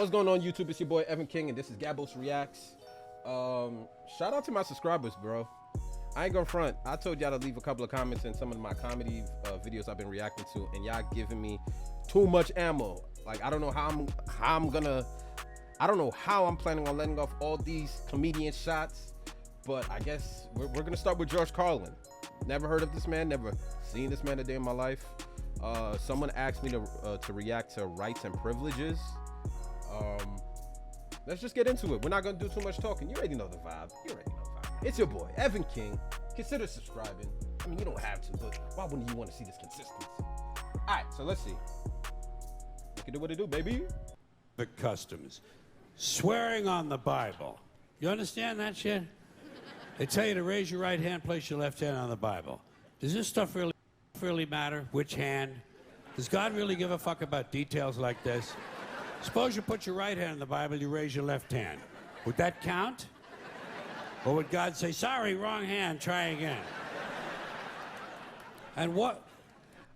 What's going on, YouTube? It's your boy Evan King, and this is Gabos Reacts. Shout out to my subscribers, bro. I ain't gonna front. I told y'all to leave a couple of comments in some of my comedy videos I've been reacting to, and y'all giving me too much ammo. Like, I don't know how I'm planning on letting off all these comedian shots, but I guess we're gonna start with George Carlin. Never heard of this man, never seen this man a day in my life. Someone asked me to react to rights and privileges. Let's just get into it. We're not gonna do too much talking. You already know the vibe. It's your boy Evan King. Consider subscribing. I mean, you don't have to, but why wouldn't you want to see this consistency? All right, so let's see. You can do what it do, baby. The customs. Swearing on the Bible. You understand that shit? They tell you to raise your right hand, place your left hand on the Bible. Does this stuff really matter? Which hand? Does God really give a fuck about details like this? Suppose you put your right hand on the Bible, you raise your left hand. Would that count? Or would God say, sorry, wrong hand, try again? And what?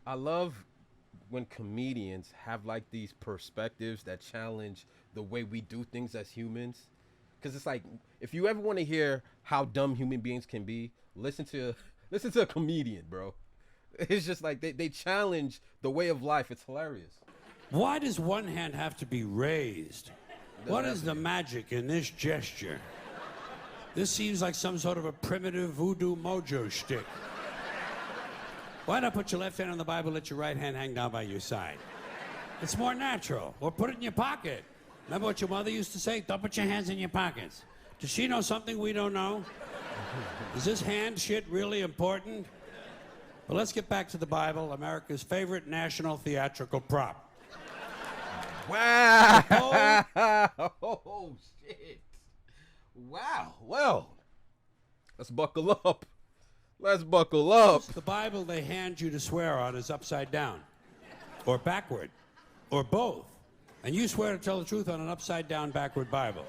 I love when comedians have like these perspectives that challenge the way we do things as humans. Because it's like, if you ever want to hear how dumb human beings can be, listen to a comedian, bro. It's just like they challenge the way of life. It's hilarious. Why does one hand have to be raised? What is the magic in this gesture? This seems like some sort of a primitive voodoo mojo shtick. Why not put your left hand on the Bible, let your right hand hang down by your side? It's more natural. Or put it in your pocket. Remember what your mother used to say? Don't put your hands in your pockets. Does she know something we don't know? Is this hand shit really important? Well, let's get back to the Bible, America's favorite national theatrical prop. Wow! Oh, shit. Wow. Well, let's buckle up. Let's buckle up. The Bible they hand you to swear on is upside down, or backward, or both. And you swear to tell the truth on an upside down, backward Bible.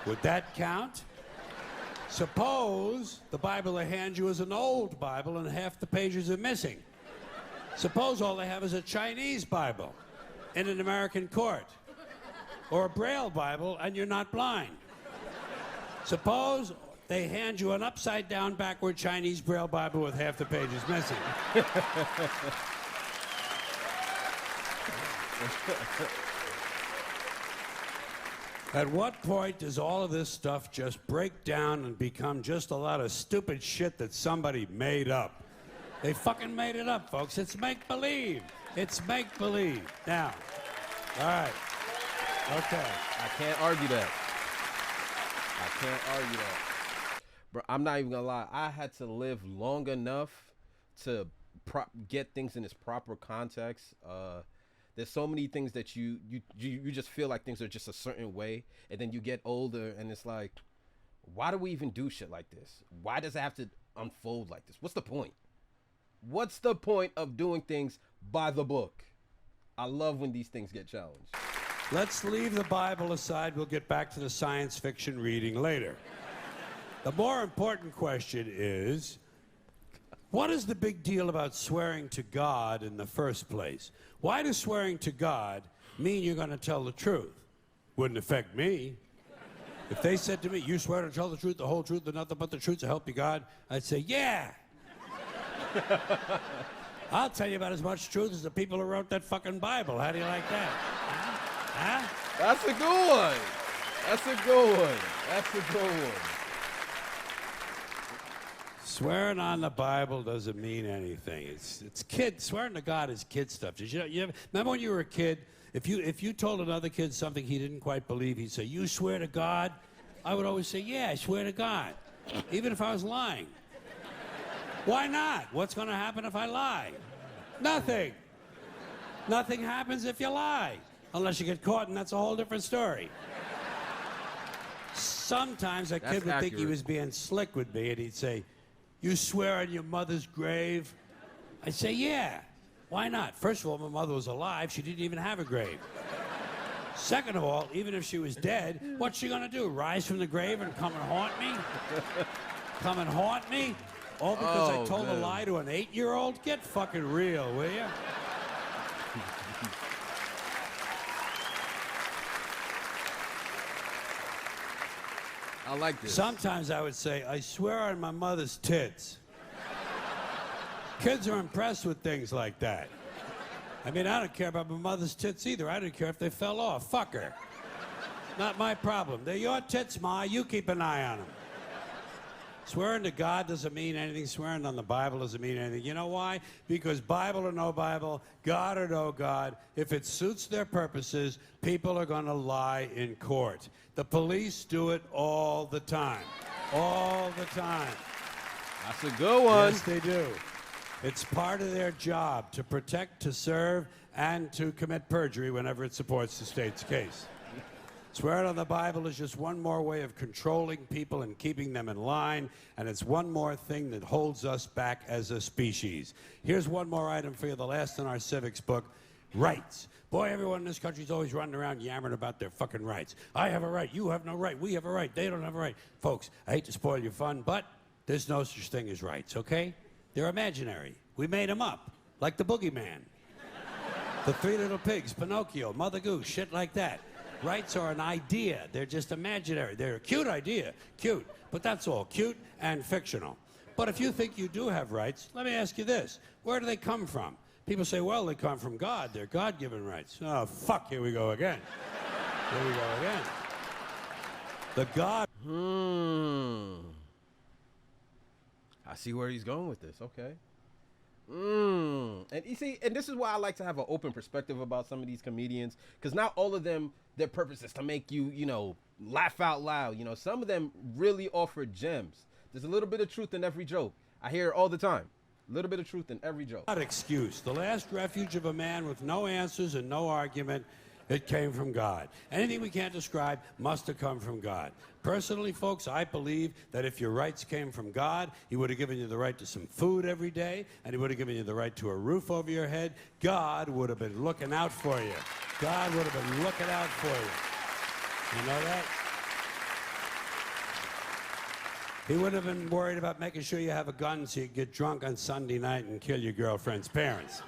Would that count? Suppose the Bible they hand you is an old Bible and half the pages are missing. Suppose all they have is a Chinese Bible in an American court, or a Braille Bible and you're not blind. Suppose they hand you an upside down, backward Chinese Braille Bible with half the pages missing. At what point does all of this stuff just break down and become just a lot of stupid shit that somebody made up? They fucking made it up, folks. It's make-believe. It's make-believe. Now, all right. Okay. I can't argue that. Bro, I'm not even gonna lie. I had to live long enough to get things in its proper context. There's so many things that you just feel like things are just a certain way, and then you get older and it's like, why do we even do shit like this? Why does it have to unfold like this? What's the point? What's the point of doing things by the book? I love when these things get challenged. Let's leave the Bible aside. We'll get back to the science fiction reading later. The more important question is, what is the big deal about swearing to God in the first place? Why does swearing to God mean you're going to tell the truth? Wouldn't affect me. If they said to me, you swear to tell the truth, the whole truth, and nothing but the truth to help you God, I'd say, yeah. I'll tell you about as much truth as the people who wrote that fucking Bible. How do you like that? Huh? That's a good one. That's a good one. Swearing on the Bible doesn't mean anything. It's kid. Swearing to God is kid stuff. Did you remember when you were a kid? If you told another kid something he didn't quite believe, he'd say, "You swear to God?" I would always say, "Yeah, I swear to God," even if I was lying. Why not? What's going to happen if I lie? Nothing. Nothing happens if you lie, unless you get caught, and that's a whole different story. Sometimes a kid would think he was being slick with me, and he'd say, "You swear on your mother's grave?" I'd say, "Yeah. Why not? First of all, my mother was alive. She didn't even have a grave. Second of all, even if she was dead, what's she gonna do? Rise from the grave and come and haunt me? Come and haunt me? All because I told a lie to an 8-year-old? Get fucking real, will you?" I like this. Sometimes I would say, I swear on my mother's tits. Kids are impressed with things like that. I mean, I don't care about my mother's tits either. I don't care if they fell off. Fuck her. Not my problem. They're your tits, Ma. You keep an eye on them. Swearing to God doesn't mean anything. Swearing on the Bible doesn't mean anything. You know why? Because Bible or no Bible, God or no God, if it suits their purposes, people are going to lie in court. The police do it all the time. All the time. That's a good one. Yes, they do. It's part of their job to protect, to serve, and to commit perjury whenever it supports the state's case. Swearing on the Bible is just one more way of controlling people and keeping them in line, and it's one more thing that holds us back as a species. Here's one more item for you, the last in our civics book, rights. Boy, everyone in this country is always running around yammering about their fucking rights. I have a right, you have no right, we have a right, they don't have a right. Folks, I hate to spoil your fun, but there's no such thing as rights, okay? They're imaginary. We made them up, like the boogeyman. The Three Little Pigs, Pinocchio, Mother Goose, shit like that. Rights are an idea. They're just imaginary. They're a cute idea. Cute. But that's all. Cute and fictional. But if you think you do have rights, let me ask you this. Where do they come from? People say, well, they come from God. They're God-given rights. Oh, fuck. Here we go again. Here we go again. The God... I see where he's going with this. Okay. And you see, and this is why I like to have an open perspective about some of these comedians, because not all of them, their purpose is to make you, you know, laugh out loud. You know, some of them really offer gems. There's a little bit of truth in every joke. I hear it all the time. A little bit of truth in every joke. God excuse. The last refuge of a man with no answers and no argument. It came from God. Anything we can't describe must have come from God. Personally, folks, I believe that if your rights came from God, he would have given you the right to some food every day, and he would have given you the right to a roof over your head. God would have been looking out for you. God would have been looking out for you. You know that? He would have been worried about making sure you have a gun so you get drunk on Sunday night and kill your girlfriend's parents.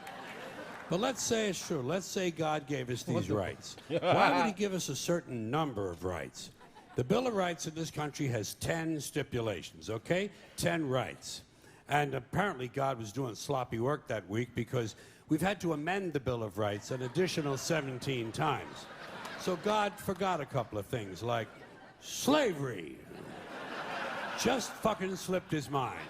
But let's say it's true. Let's say God gave us these rights. Why would he give us a certain number of rights? The Bill of Rights in this country has 10 stipulations, okay? 10 rights. And apparently God was doing sloppy work that week because we've had to amend the Bill of Rights an additional 17 times. So God forgot a couple of things, like slavery. Just fucking slipped his mind.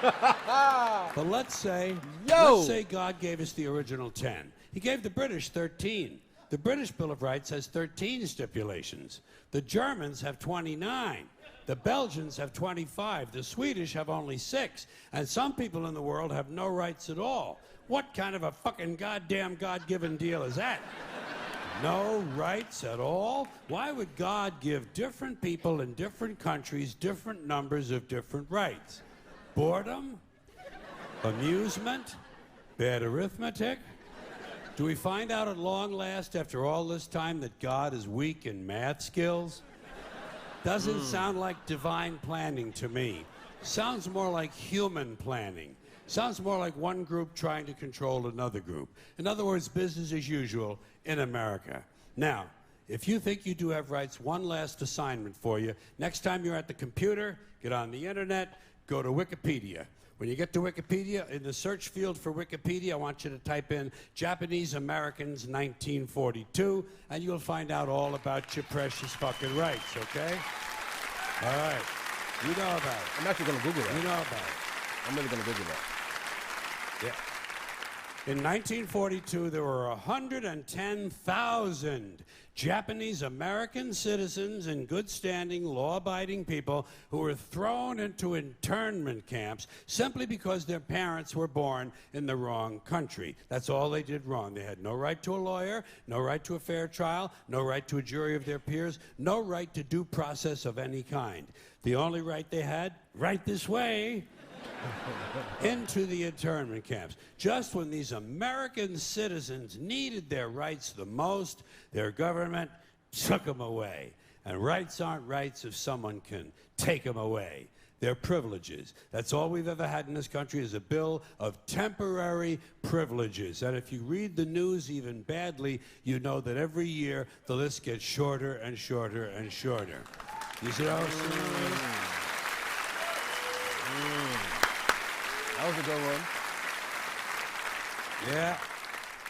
But let's say God gave us the original 10. He gave the British 13. The British Bill of Rights has 13 stipulations. The Germans have 29. The Belgians have 25. The Swedish have only 6. And some people in the world have no rights at all. What kind of a fucking goddamn God-given deal is that? No rights at all? Why would God give different people in different countries different numbers of different rights? Boredom? Amusement? Bad arithmetic? Do we find out at long last, after all this time, that God is weak in math skills? Doesn't sound like divine planning to me. Sounds more like human planning. Sounds more like one group trying to control another group. In other words, business as usual in America. Now, if you think you do have rights, one last assignment for you. Next time you're at the computer, get on the internet, go to Wikipedia. When you get to Wikipedia, in the search field for Wikipedia, I want you to type in Japanese Americans 1942, and you'll find out all about your precious fucking rights, okay? All right. You know about it. I'm actually going to Google that. You know about it. I'm really going to Google that. Yeah. In 1942, there were 110,000 Japanese American citizens and good standing, law-abiding people who were thrown into internment camps simply because their parents were born in the wrong country. That's all they did wrong. They had no right to a lawyer, no right to a fair trial, no right to a jury of their peers, no right to due process of any kind. The only right they had, right this way, into the internment camps. Just when these American citizens needed their rights the most, their government took them away. And rights aren't rights if someone can take them away. They're privileges. That's all we've ever had in this country is a bill of temporary privileges. And if you read the news even badly, you know that every year the list gets shorter and shorter and shorter. You see how That was a good one. Yeah.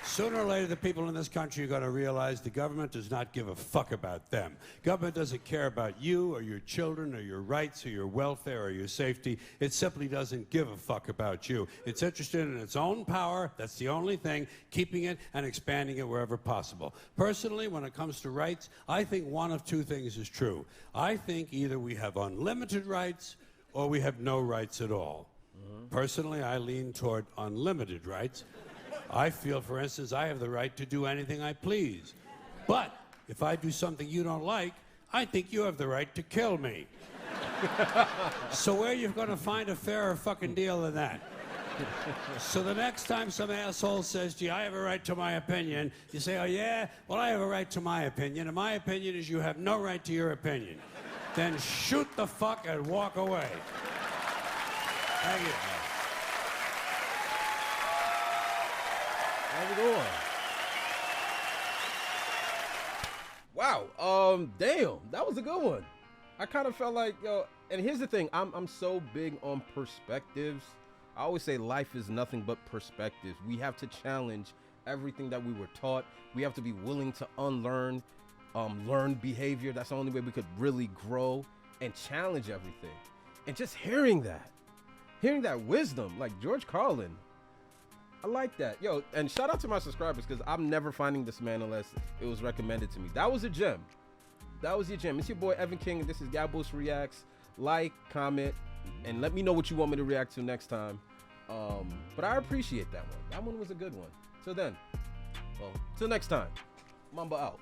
Sooner or later, the people in this country are going to realize the government does not give a fuck about them. Government doesn't care about you or your children or your rights or your welfare or your safety. It simply doesn't give a fuck about you. It's interested in its own power. That's the only thing, keeping it and expanding it wherever possible. Personally, when it comes to rights, I think one of two things is true. I think either we have unlimited rights or we have no rights at all. Personally, I lean toward unlimited rights. I feel, for instance, I have the right to do anything I please. But if I do something you don't like, I think you have the right to kill me. So where are you going to find a fairer fucking deal than that? So the next time some asshole says to you, I have a right to my opinion, you say, oh yeah? Well, I have a right to my opinion, and my opinion is you have no right to your opinion. Then shoot the fuck and walk away. Thank you. How's it going? Wow. Damn, that was a good one. I kind of felt like, yo, and here's the thing, I'm so big on perspectives. I always say life is nothing but perspectives. We have to challenge everything that we were taught. We have to be willing to unlearn, learn behavior. That's the only way we could really grow and challenge everything. And just hearing that wisdom, like George Carlin, I like that. Yo, and shout out to my subscribers, because I'm never finding this man unless it was recommended to me. That was a gem. That was your gem. It's your boy Evan King, and this is Gabos Reacts. Like, comment, and let me know what you want me to react to next time. But I appreciate that one. That one was a good one. Till then, well, till next time, Mamba out.